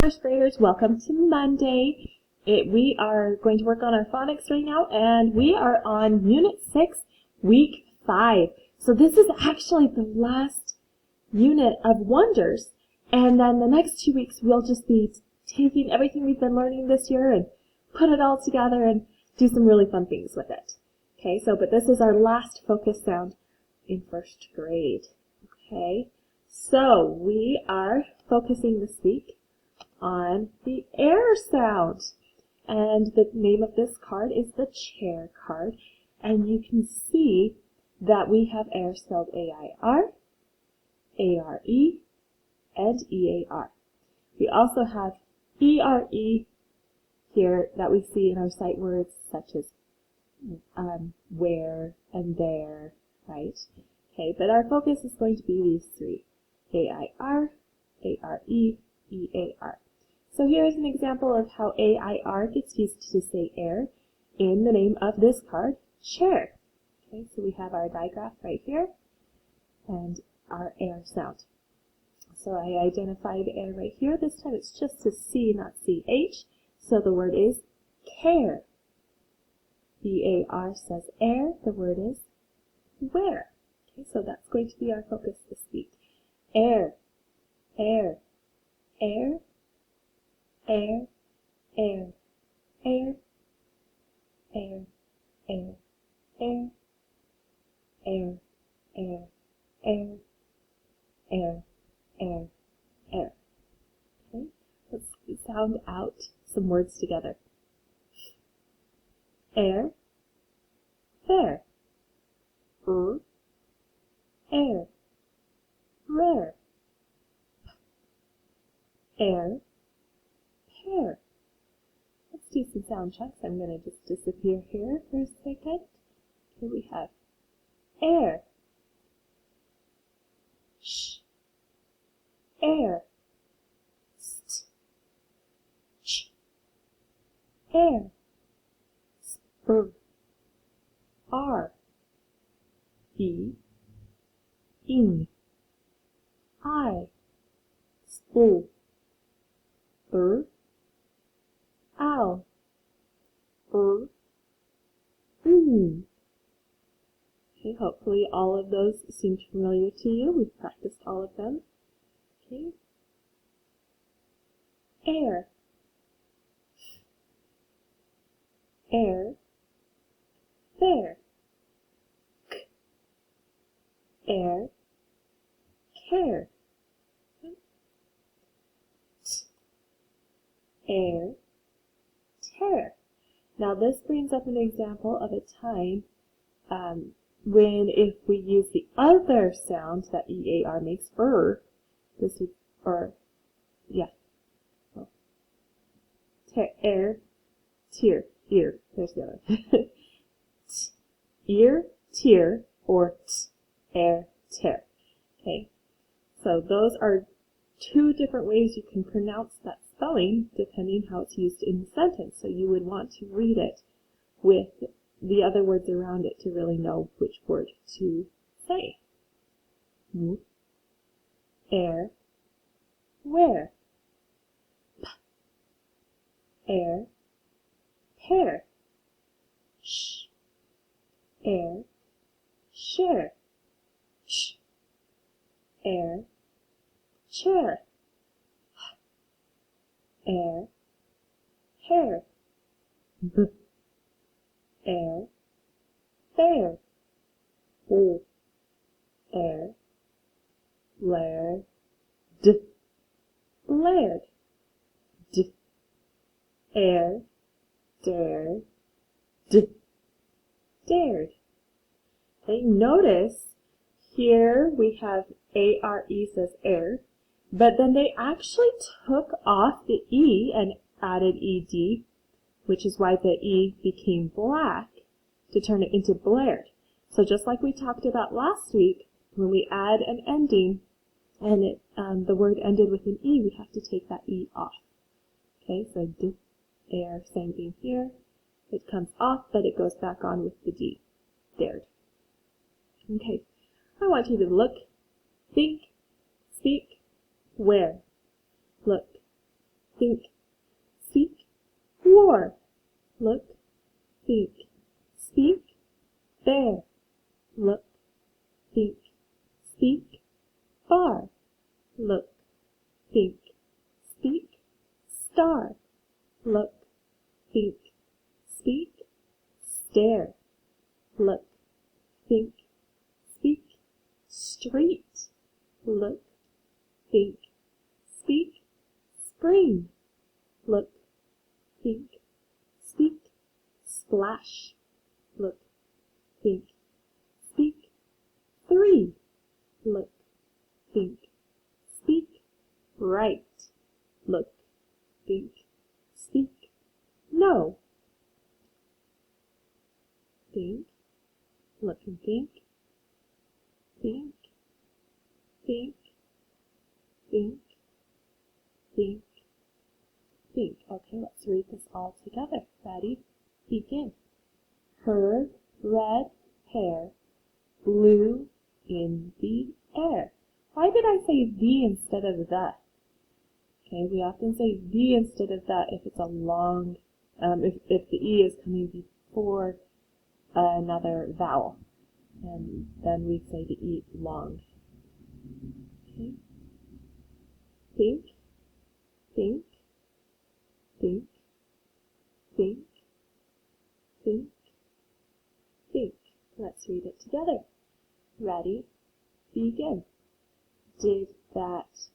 First graders, welcome to Monday. We are going to work on our phonics right now, and we are on Unit 6, Week 5. So this is actually the last unit of Wonders, and then the next 2 weeks we'll just be taking everything we've been learning this year and put it all together and do some really fun things with it. Okay, but this is our last focus sound in first grade. Okay, so we are focusing this week on the air sound. And the name of this card is the chair card. And you can see that we have air spelled A-I-R, A-R-E, and E-A-R. We also have E-R-E here that we see in our sight words such as where and there, right? Okay, but our focus is going to be these three, A-I-R, A-R-E, E-A-R. So here is an example of how A-I-R gets used to say air in the name of this card, chair. Okay, so we have our digraph right here and our air sound. So I identified air right here. This time it's just a C, not C-H. So the word is care. E-A-R says air. The word is where. Okay, so that's going to be our focus this week. Air, air, air, air, air, air, air, air, air, air, air, air, air, air, air. Okay, let's sound out some words together. Air, fair, air, rare, air, pear. Let's do some sound checks. I'm going to just disappear here for a second. Here we have air, sh, air, st, ch, air, spr, r, e, ing, I, spool, ow, Okay, hopefully all of those seem familiar to you. We've practiced all of them. Okay. Air, air, fair, air, care, air, tear. Now this brings up an example of a time when if we use the other sound that E-A-R makes, this would, air, tear, ear, there's the other. Ear, tear, or air, tear. Okay, so those are two different ways you can pronounce that spelling depending how it's used in the sentence. So you would want to read it with the other words around it to really know which word to say. Air, where, air, pear, sh, air, share, sh, air, chair, air, hair, b, air, fair, o, air, laird, laird, d, air, dare, dared. Okay, notice here we have A-R-E says air, but then they actually took off the E and added E-D, which is why the E became black to turn it into blared. So just like we talked about last week, when we add an ending and the word ended with an E, we have to take that E off. Okay, so d, air, same thing here. It comes off, but it goes back on with the D, dared. Okay, I want you to look, think, speak, where. Look, think, speak, war, look, think, speak, bear, look, think, speak, bar, look, think, speak, star, look, think, speak, stare, look, think, speak, street, look, think, speak, spring, look, think, speak, splash, look, think, speak, three, look, think, speak, right, look, think, speak, no, think, look and think, think, think, think, think, think. Okay, let's read this all together. Ready? Begin. Her red hair blew in the air. Why did I say the instead of the? Okay, we often say the instead of the if it's a long, if the E is coming before another vowel. And then we say the E long. Okay. Think, think, think, think, think, think. Let's read it together. Ready? Begin. Did that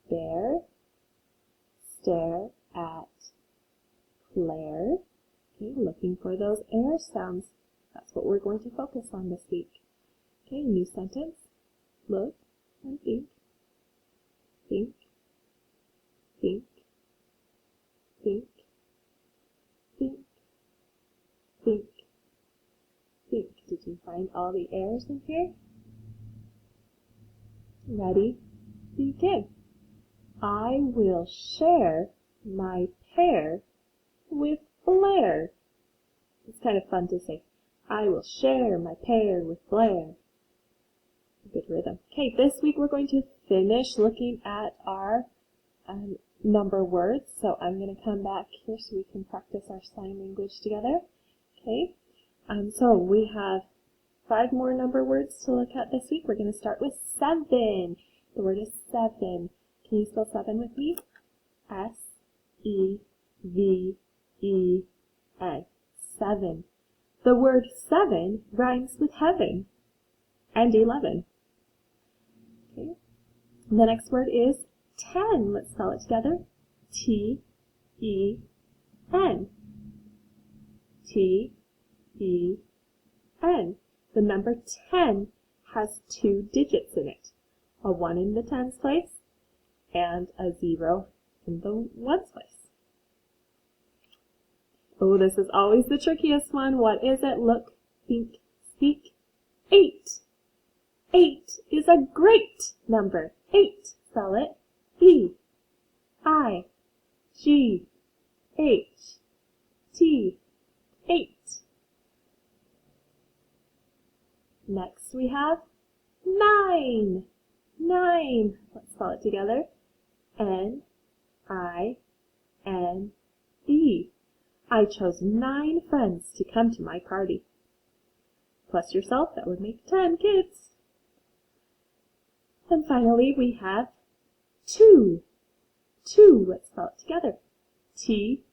bear stare at Claire? Okay, looking for those air sounds. That's what we're going to focus on this week. Okay, new sentence. Look and think. Think. Think. Think. Think. Think. Think. Did you find all the airs in here? Ready? Begin. I will share my pear with Blair. It's kind of fun to say. I will share my pear with Blair. Good rhythm. Okay, this week we're going to finish looking at our number words. So I'm going to come back here so we can practice our sign language together. Okay, so we have 5 more number words to look at this week. We're going to start with 7. The word is 7. Can you spell 7 with me? S-E-V-E-N. 7. The word 7 rhymes with heaven and 11. Okay. The next word is 10. Let's spell it together. T-E-N. T-E-N. The number 10 has 2 digits in it. A 1 in the tens place and a 0 in the ones place. Oh, this is always the trickiest one. What is it? Look, think, speak. 8. 8 is a great number. 8. Spell it. E-I-G-H-T. 8. Next we have 9. 9. Let's spell it together. N-I-N-E. I chose 9 friends to come to my party. Plus yourself, that would make 10 kids. And finally, we have 2. 2. Let's spell it together. T-W-O.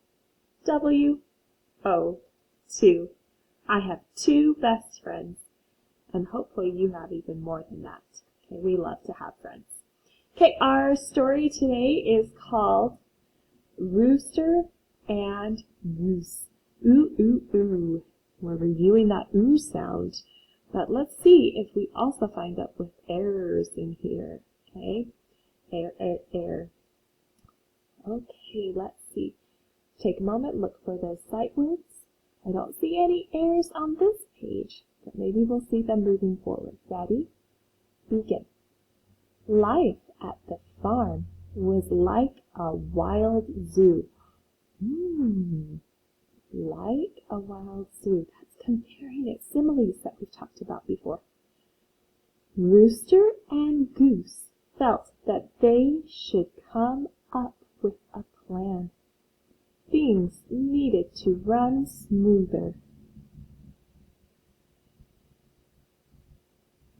2. I have 2 best friends. And hopefully you have even more than that. Okay, we love to have friends. Okay, our story today is called Rooster and Goose. Ooh, ooh, ooh. We're reviewing that ooh sound. But let's see if we also find out with errors in here. Okay? Air, air, air. Okay, let's see. Take a moment, look for those sight words. I don't see any errors on this page, but maybe we'll see them moving forward. Ready? Begin. Life at the farm was like a wild zoo. Like a wild zoo. That's comparing it, similes that we've talked about before. Rooster and Goose felt that they should come up with a plan. Things needed to run smoother.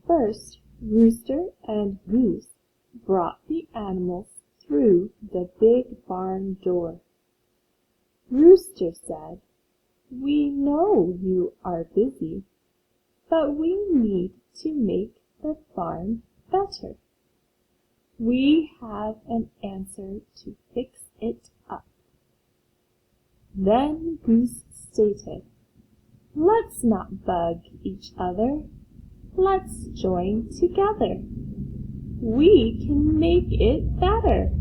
First, Rooster and Goose brought the animals through the big barn door. Rooster said, "We know you are busy, but we need to make the farm better. We have an answer to fix it up." Then Goose stated, "Let's not bug each other. Let's join together. We can make it better."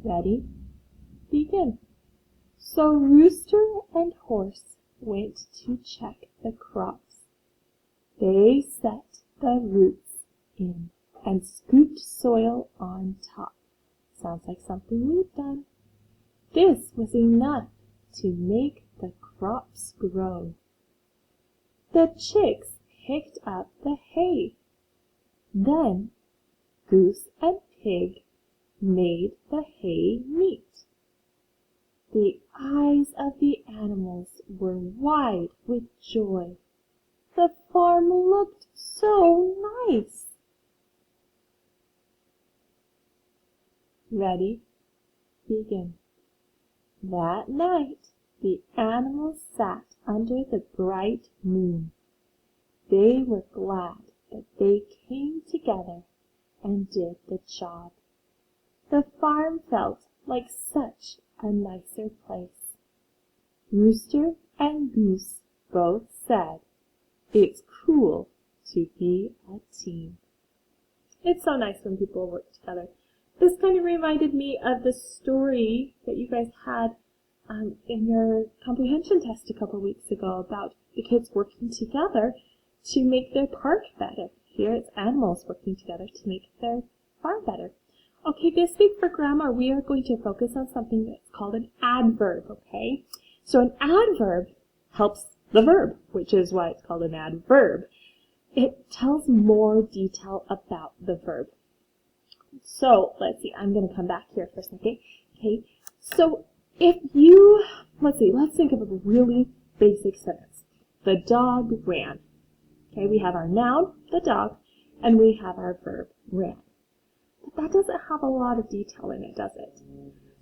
Ready? Begin. So Rooster and Horse went to check the crops. They set the roots in and scooped soil on top. Sounds like something we've done. This was enough to make the crops grow. The chicks picked up the hay. Then Goose and Pig made the hay neat. The eyes of the animals were wide with joy. The farm looked so nice. Ready? Begin. That night, the animals sat under the bright moon. They were glad that they came together and did the job. The farm felt like such a nicer place. Rooster and Goose both said, "It's cool to be a team." It's so nice when people work together. This kind of reminded me of the story that you guys had in your comprehension test a couple weeks ago about the kids working together to make their park better. Here it's animals working together to make their farm better. Okay, this week for grammar, we are going to focus on something that's called an adverb, okay? So an adverb helps the verb, which is why it's called an adverb. It tells more detail about the verb. So, let's see, I'm going to come back here for a second. Okay, so if you, let's think of a really basic sentence. The dog ran. Okay, we have our noun, the dog, and we have our verb, ran. But that doesn't have a lot of detail in it, does it?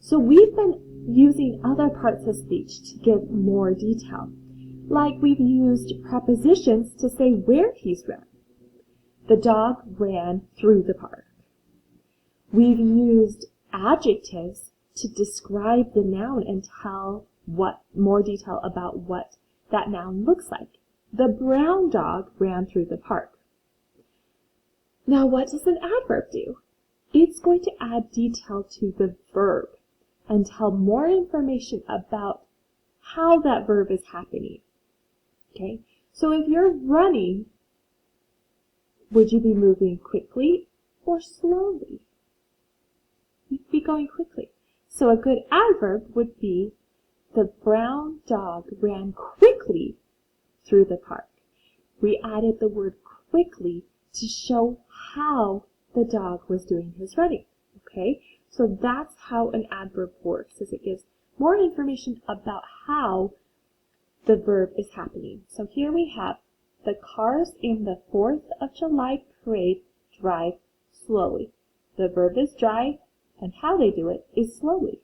So we've been using other parts of speech to give more detail. Like we've used prepositions to say where he's run. The dog ran through the park. We've used adjectives to describe the noun and tell more detail about what that noun looks like. The brown dog ran through the park. Now what does an adverb do? It's going to add detail to the verb and tell more information about how that verb is happening. Okay, so if you're running, would you be moving quickly or slowly? You'd be going quickly. So a good adverb would be, the brown dog ran quickly through the park. We added the word quickly to show how the dog was doing his running. Okay, so that's how an adverb works, is it gives more information about how the verb is happening. So here we have, the cars in the 4th of July parade drive slowly. The verb is drive, and how they do it is slowly.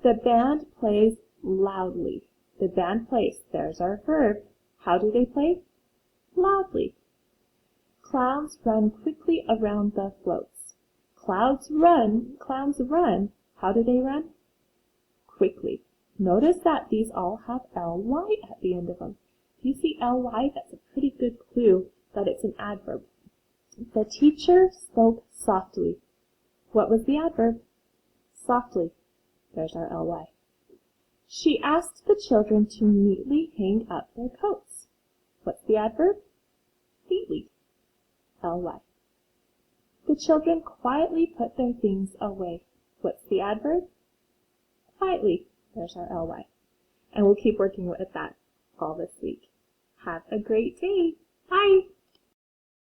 The band plays loudly. The band plays, there's our verb. How do they play? Loudly. Clowns run quickly around the floats. Clowns run. How do they run? Quickly. Notice that these all have ly at the end of them. If you see ly, that's a pretty good clue that it's an adverb. The teacher spoke softly. What was the adverb? Softly. There's our ly. She asked the children to neatly hang up their coats. What's the adverb? Neatly. Ly. The children quietly put their things away. What's the adverb? Quietly. There's our ly. And we'll keep working with that all this week. Have a great day. Bye.